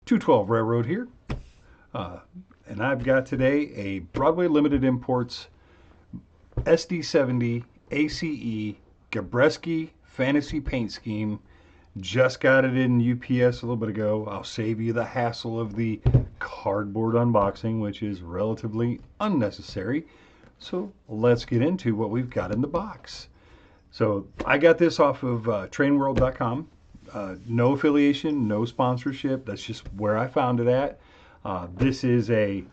212 Railroad here, uh, and I've got today a Broadway Limited Imports SD70ACe Gabreski Fantasy Paint Scheme. Just got it in UPS a little bit ago. I'll save you the hassle of the cardboard unboxing, which is relatively unnecessary. So let's get into what we've got in the box. So I got this off of trainworld.com. No affiliation, no sponsorship. That's just where I found it at. This is a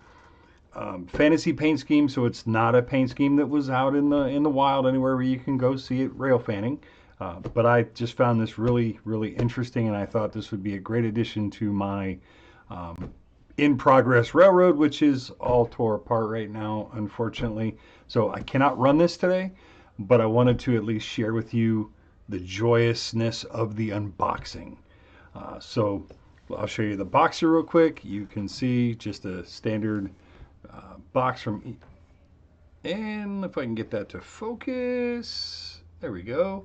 fantasy paint scheme, so it's not a paint scheme that was out in the wild anywhere where you can go see it rail fanning. But I just found this really interesting, and I thought this would be a great addition to my in progress railroad, which is all tore apart right now, unfortunately. So I cannot run this today, but I wanted to at least share with you the joyousness of the unboxing. So I'll show you the box here real quick. You can see just a standard box from, and if I can get that to focus, there we go.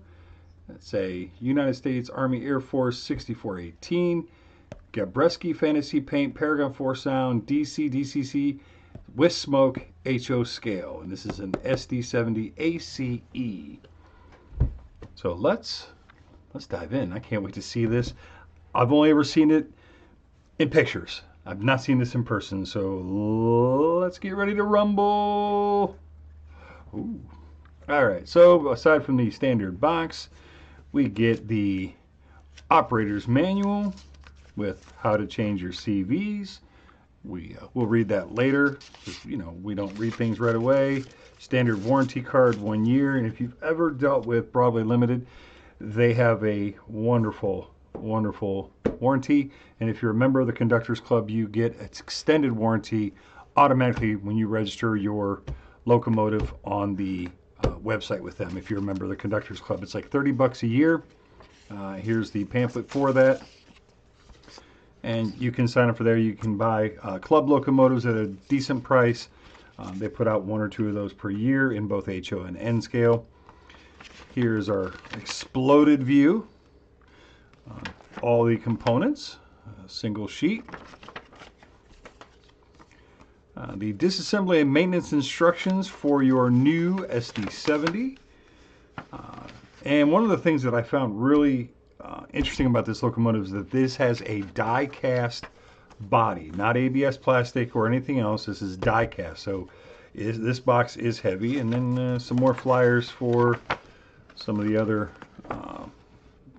That's a United States Army Air Force 6418 Gabreski Fantasy Paint Paragon 4 Sound DC DCC with smoke HO scale, and this is an SD70ACe. So let's dive in. I can't wait to see this. I've only ever seen it in pictures. I've not seen this in person, so let's get ready to rumble. Ooh. All right, so aside from the standard box, we get the operator's manual with how to change your CVs. We'll read that later, because we don't read things right away. Standard warranty card, 1 year, and if you've ever dealt with Broadway Limited, they have a wonderful warranty, and if you're a member of the Conductors Club, you get its extended warranty automatically when you register your locomotive on the website with them. If you're a member of the Conductors Club, it's like $30 a year. Here's the pamphlet for that, and you can sign up for there. You can buy club locomotives at a decent price. They put out 1 or 2 of those per year in both HO and N scale. Here's our exploded view. All the components, single sheet. The disassembly and maintenance instructions for your new SD70. And one of the things that I found really interesting about this locomotive is that this has a die cast body, not ABS plastic or anything else. This is die cast, so this box is heavy. And then some more flyers for some of the other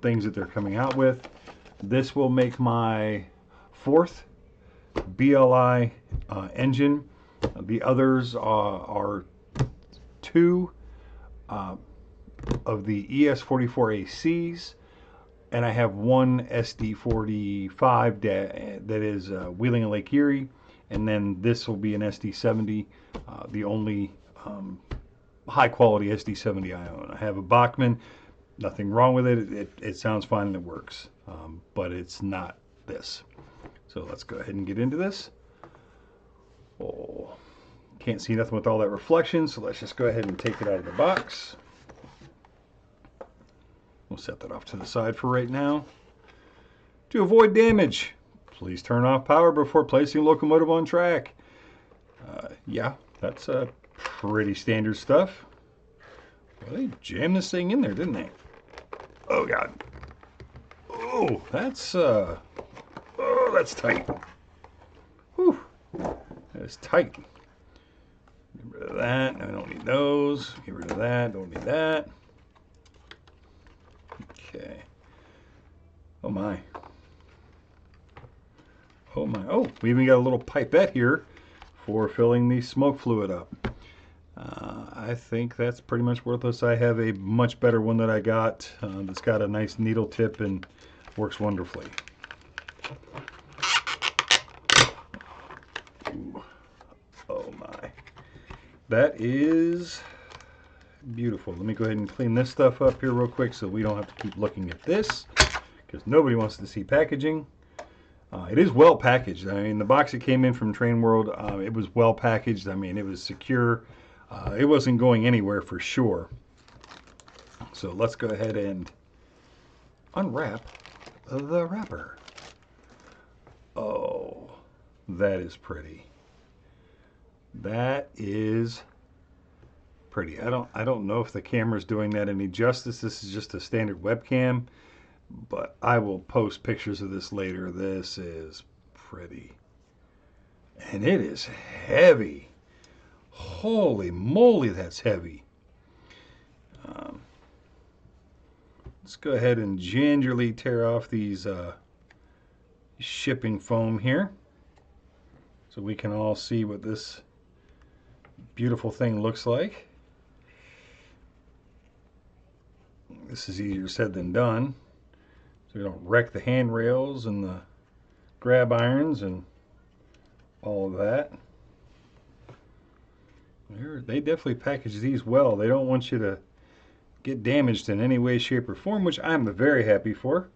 things that they're coming out with. This will make my 4th BLI engine. The others are 2 of the ES44ACs, and I have 1 SD45 that is Wheeling and Lake Erie, and then this will be an SD70, the only high quality SD70 I own. I have a Bachmann, nothing wrong with it. It sounds fine and it works, but it's not this. So let's go ahead and get into this. Oh, can't see nothing with all that reflection, so let's just go ahead and take it out of the box. We'll set that off to the side for right now. To avoid damage, please turn off power before placing locomotive on track. Yeah, that's pretty standard stuff. Well, they jammed this thing in there, didn't they? Oh God. Oh, that's tight. Whew. That is tight. Get rid of that. I don't need those. Get rid of that. Don't need that. Okay. Oh my. Oh my. Oh, we even got a little pipette here for filling the smoke fluid up. I think that's pretty much worthless. I have a much better one that I got that's got a nice needle tip and works wonderfully. Ooh. Oh my. That is beautiful. Let me go ahead and clean this stuff up here real quick so we don't have to keep looking at this, because nobody wants to see packaging. It is well packaged. I mean, the box that came in from Train World, it was well packaged. I mean, it was secure. It wasn't going anywhere for sure. So let's go ahead and unwrap the wrapper. Oh, that is pretty. That is pretty. I don't know if the camera's doing that any justice. This is just a standard webcam, but I will post pictures of this later. This is pretty. And it is heavy. Holy moly, that's heavy. Um, let's go ahead and gingerly tear off these shipping foam here so we can all see what this beautiful thing looks like. This is easier said than done, so we don't wreck the handrails and the grab irons and all of that. They definitely package these well. They don't want you to get damaged in any way, shape, or form, which I'm very happy for.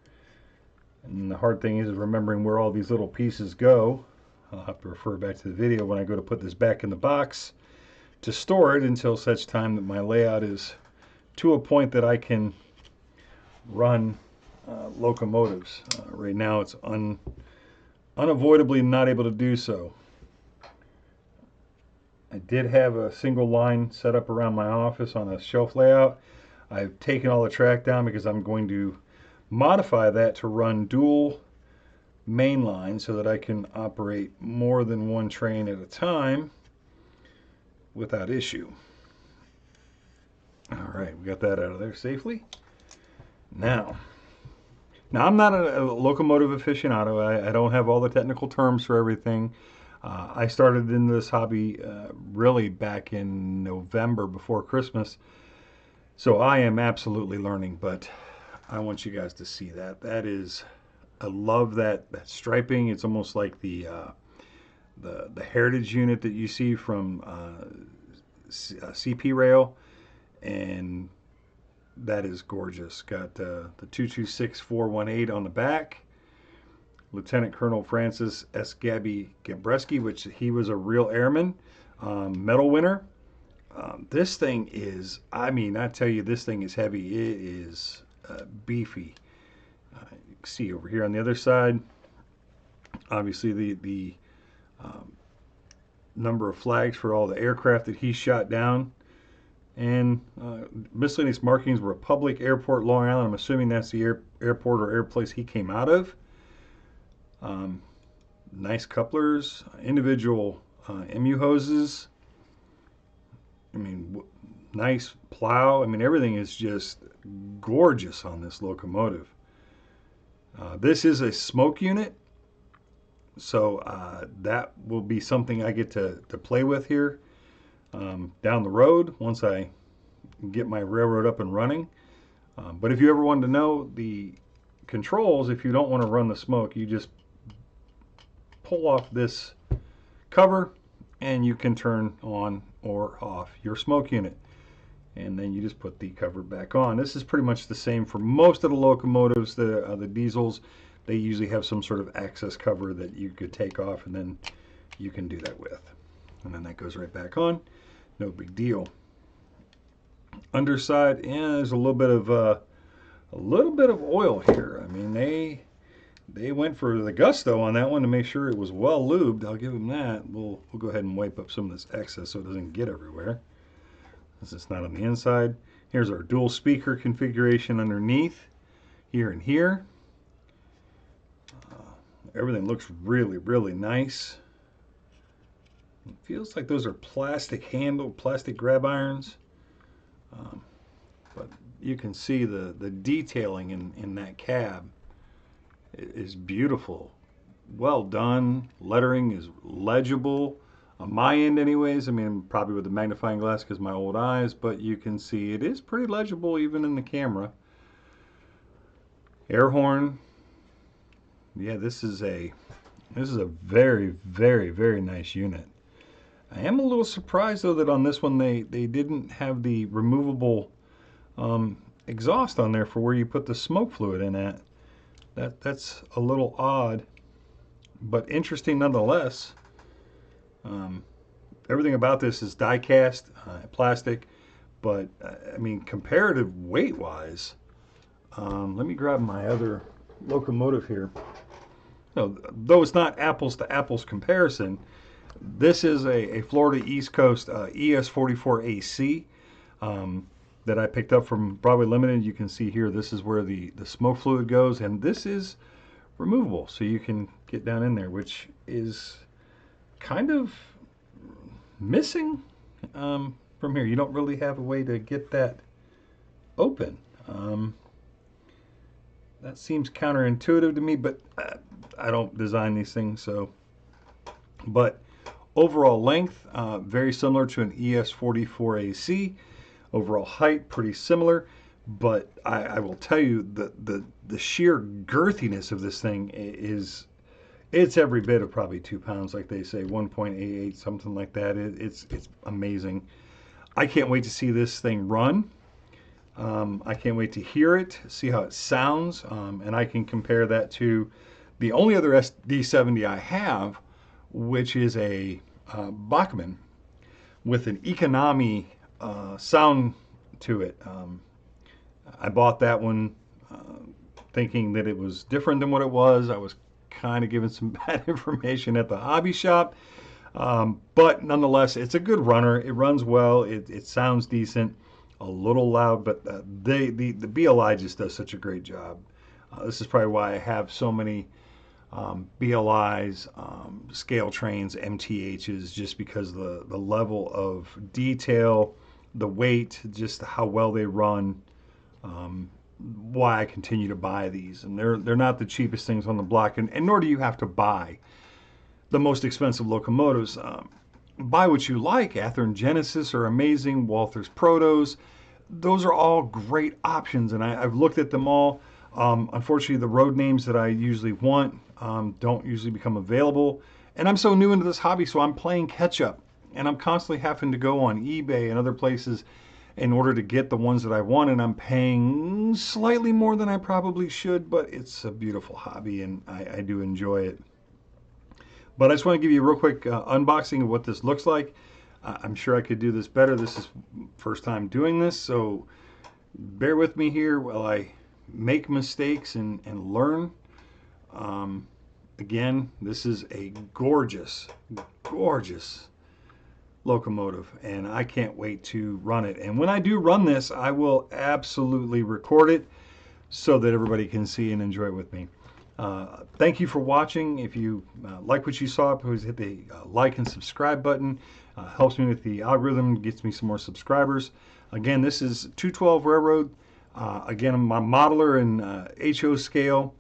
And the hard thing is remembering where all these little pieces go. I'll have to refer back to the video when I go to put this back in the box to store it until such time that my layout is to a point that I can run locomotives. Right now it's unavoidably not able to do so. I did have a single line set up around my office on a shelf layout. I've taken all the track down because I'm going to modify that to run dual main lines so that I can operate more than one train at a time without issue. All right, we got that out of there safely. Now I'm not a locomotive aficionado. I don't have all the technical terms for everything. I started in this hobby really back in November before Christmas. So I am absolutely learning, but I want you guys to see that. That is, I love that striping. It's almost like the heritage unit that you see from CP rail, and that is gorgeous. Got the 226418 on the back. Lieutenant Colonel Francis S. Gabreski, which he was a real airman, medal winner. This thing is, I mean, I tell you, this thing is heavy. It is beefy. You can see over here on the other side, obviously the number of flags for all the aircraft that he shot down. And miscellaneous markings, Republic Airport, Long Island. I'm assuming that's the airport or airplace he came out of. Nice couplers, individual MU hoses. I mean, nice plow. I mean, everything is just gorgeous on this locomotive. This is a smoke unit, so that will be something I get to play with here down the road once I get my railroad up and running. But if you ever wanted to know the controls, if you don't want to run the smoke, you just pull off this cover and you can turn on or off your smoke unit, and then you just put the cover back on. This is pretty much the same for most of the locomotives. The diesels, they usually have some sort of access cover that you could take off, and then you can do that with, and then that goes right back on. No big deal. Underside, yeah, there's a little bit of oil here. I mean, they went for the gusto on that one to make sure it was well lubed. I'll give them that. We'll go ahead and wipe up some of this excess so it doesn't get everywhere. This is not on the inside. Here's our dual speaker configuration underneath, here and here. Everything looks really, really nice. It feels like those are plastic grab irons. But you can see the detailing in that cab is beautiful. Well done. Lettering is legible on my end anyways. I mean, probably with the magnifying glass because my old eyes, but you can see it is pretty legible even in the camera. Air horn. Yeah, this is a very, very, very nice unit. I am a little surprised though that on this one they didn't have the removable exhaust on there for where you put the smoke fluid in at. That's a little odd, but interesting nonetheless. Everything about this is die cast plastic, but I mean, comparative weight wise, let me grab my other locomotive here. So, though it's not apples to apples comparison, this is a Florida East Coast ES44AC that I picked up from Broadway Limited. You can see here, this is where the smoke fluid goes, and this is removable, so you can get down in there, which is kind of missing from here. You don't really have a way to get that open. That seems counterintuitive to me, but I don't design these things, so. But overall length, very similar to an ES44AC. Overall height, pretty similar. But I will tell you the sheer girthiness of this thing it's every bit of probably 2 pounds, like they say, 1.88, something like that. It's amazing. I can't wait to see this thing run. I can't wait to hear it, see how it sounds, and I can compare that to the only other SD70 I have, which is a Bachmann with an economy sound to it. I bought that one thinking that it was different than what it was. I was kind of given some bad information at the hobby shop, but nonetheless, it's a good runner. It runs well. It sounds decent. A little loud, but the BLI just does such a great job. This is probably why I have so many BLIs, scale trains, MTHs, just because the level of detail, the weight, just how well they run. Why I continue to buy these, and they're not the cheapest things on the block, and nor do you have to buy the most expensive locomotives. Buy what you like. Ather and Genesis are amazing. Walther's Protos, those are all great options, and I've looked at them all. Unfortunately, the road names that I usually want don't usually become available, and I'm so new into this hobby, so I'm playing catch up, and I'm constantly having to go on eBay and other places in order to get the ones that I want, and I'm paying slightly more than I probably should, but it's a beautiful hobby, and I do enjoy it. But I just want to give you a real quick unboxing of what this looks like. I'm sure I could do this better. This is first time doing this, so bear with me here while I make mistakes and learn. Again, this is a gorgeous, gorgeous locomotive, and I can't wait to run it. And when I do run this, I will absolutely record it so that everybody can see and enjoy it with me. Thank you for watching. If you like what you saw, please hit the like and subscribe button. Helps me with the algorithm, gets me some more subscribers. Again, this is 212 Railroad. Again, I'm my modeler in HO scale.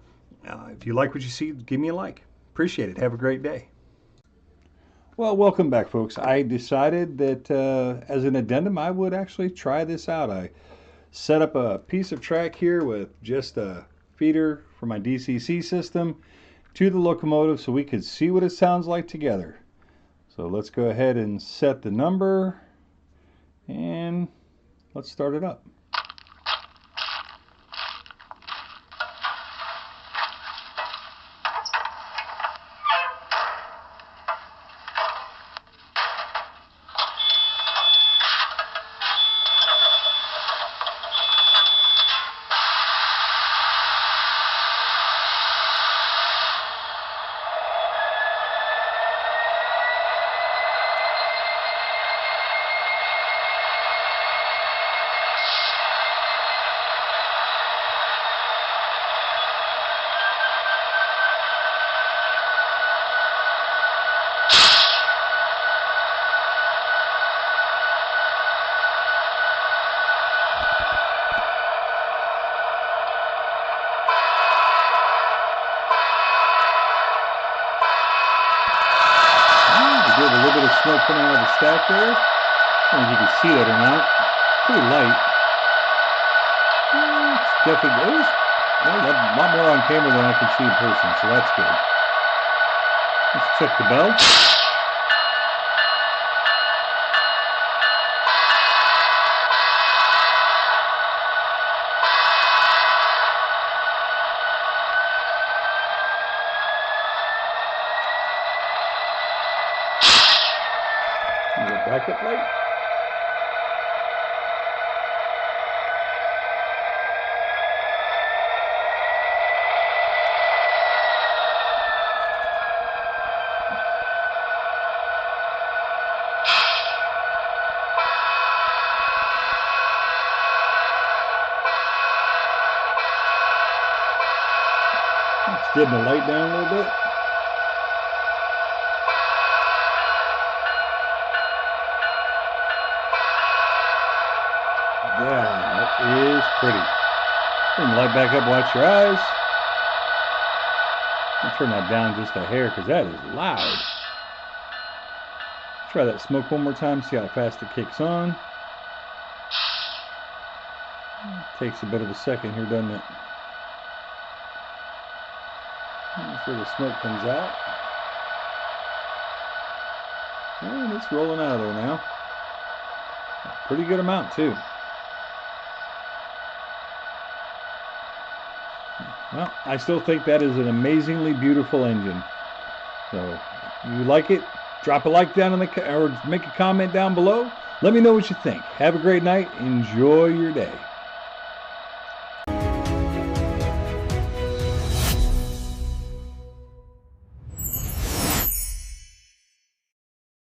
If you like what you see, give me a like. Appreciate it. Have a great day. Well, welcome back, folks. I decided that as an addendum, I would actually try this out. I set up a piece of track here with just a feeder for my DCC system to the locomotive so we could see what it sounds like together. So let's go ahead and set the number and let's start it up. A little bit of smoke coming out of the stack there. I don't know if you can see that or not. Pretty light. It's definitely, a lot more on camera than I can see in person, so that's good. Let's check the bell. Backup light. dim the light down a little bit. Yeah, that is pretty. Bring the light back up, watch your eyes. I'll turn that down just a hair because that is loud. Try that smoke one more time, see how fast it kicks on. Takes a bit of a second here, doesn't it? That's where the smoke comes out. And it's rolling out of there now. A pretty good amount too. Well, I still think that is an amazingly beautiful engine. So, if you like it, drop a like down in the or make a comment down below. Let me know what you think. Have a great night. Enjoy your day.